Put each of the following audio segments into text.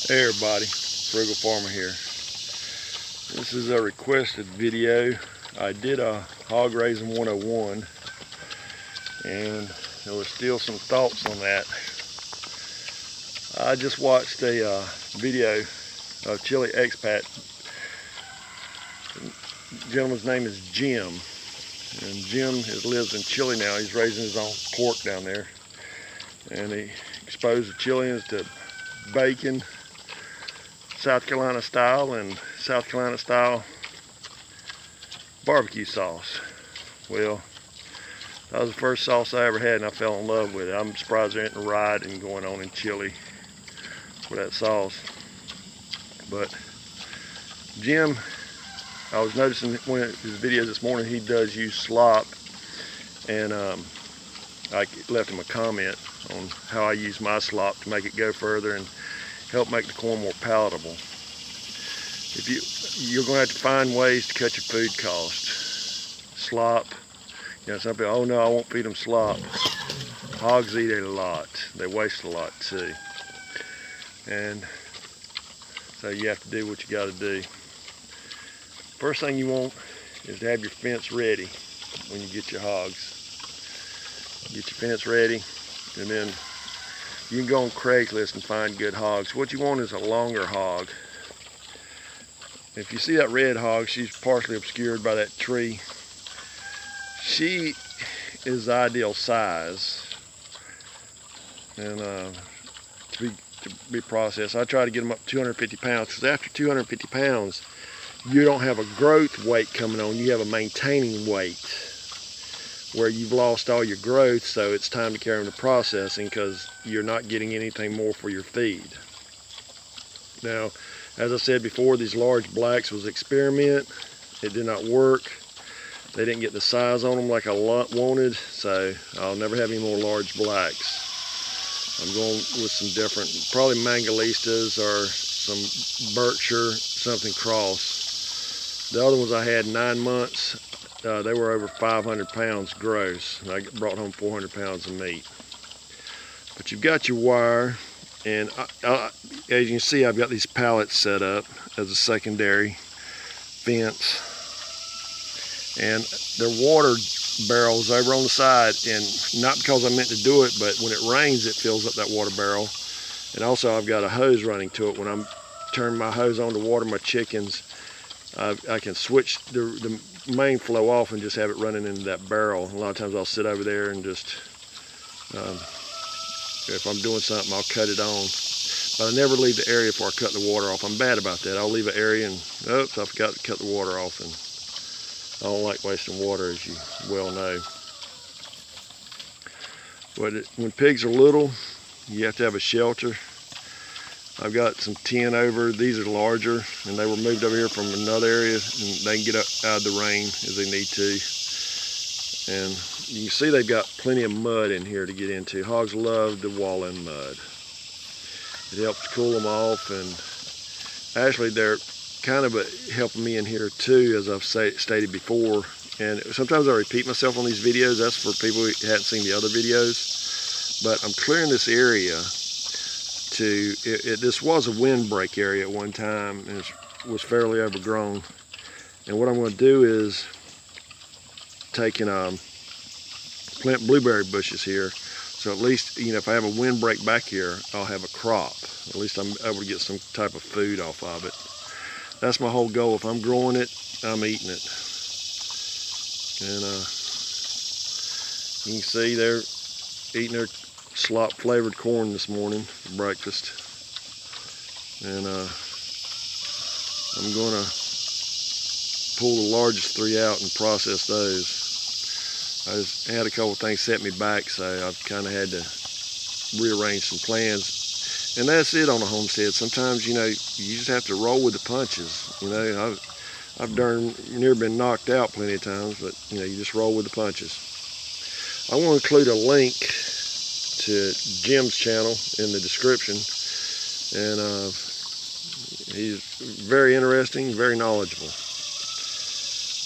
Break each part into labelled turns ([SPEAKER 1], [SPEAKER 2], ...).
[SPEAKER 1] Hey everybody, Frugal Farmer here. This is a requested video. I did a hog raising 101 and there were still some thoughts on that. I just watched a video of Chili expat. The gentleman's name is Jim, and Jim lives in Chile now. He's raising his own pork down there, and he exposed the Chileans to bacon, South Carolina style, and South Carolina style barbecue sauce. Well, that was the first sauce I ever had, and I fell in love with it. I'm surprised there ain't a rioting going on in Chile for that sauce. But Jim, I was noticing one of his videos this morning, he does use slop, and I left him a comment on how I use my slop to make it go further and help make the corn more palatable. You're going to have to find ways to cut your food costs. Slop, some people, oh no, I won't feed them slop. Hogs eat a lot. They waste a lot too. And so you have to do what you got to do. First thing you want is to have your fence ready when you get your hogs. Get your fence ready, and then you can go on Craigslist and find good hogs. What you want is a longer hog. If you see that red hog, she's partially obscured by that tree. She is the ideal size, and to be processed. I try to get them up to 250 pounds, because after 250 pounds, you don't have a growth weight coming on, you have a maintaining weight where you've lost all your growth, so it's time to carry them to processing because you're not getting anything more for your feed. Now, as I said before, these large blacks was an experiment. It did not work. They didn't get the size on them like I wanted, so I'll never have any more large blacks. I'm going with some different, probably Mangalistas or some Berkshire, something cross. The other ones I had 9 months, they were over 500 pounds gross. I brought home 400 pounds of meat. But you've got your wire, and as you can see, I've got these pallets set up as a secondary fence. And they're water barrels over on the side, and not because I meant to do it, but when it rains, it fills up that water barrel. And also I've got a hose running to it. When I'm turning my hose on to water my chickens, I can switch the main flow off and just have it running into that barrel. A lot of times I'll sit over there and just, if I'm doing something, I'll cut it on. But I never leave the area before I cut the water off. I'm bad about that. I'll leave an area and, oops, I forgot to cut the water off. And I don't like wasting water, as you well know. But when pigs are little, you have to have a shelter. I've got some tin over. These are larger, and they were moved over here from another area, and they can get out of the rain as they need to. And you can see they've got plenty of mud in here to get into. Hogs love to wallow in mud. It helps cool them off, and actually they're kind of helping me in here too, as I've stated before. And sometimes I repeat myself on these videos. That's for people who hadn't seen the other videos. But I'm clearing this area to, this was a windbreak area at one time, and it was fairly overgrown. And what I'm going to do is take and plant blueberry bushes here. So at least, if I have a windbreak back here, I'll have a crop. At least I'm able to get some type of food off of it. That's my whole goal. If I'm growing it, I'm eating it. And you can see they're eating their slop flavored corn this morning for breakfast. And I'm going to pull the largest 3 out and process those. I just had a couple of things set me back, so I've kind of had to rearrange some plans. And that's it on a homestead. Sometimes, you just have to roll with the punches. I've near been knocked out plenty of times, but you just roll with the punches. I want to include a link to Jim's channel in the description, and he's very interesting, very knowledgeable.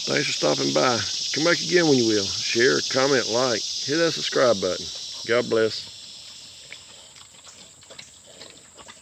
[SPEAKER 1] Thanks for stopping by. Come back again when you will. Share, comment, like, hit that subscribe button. God bless.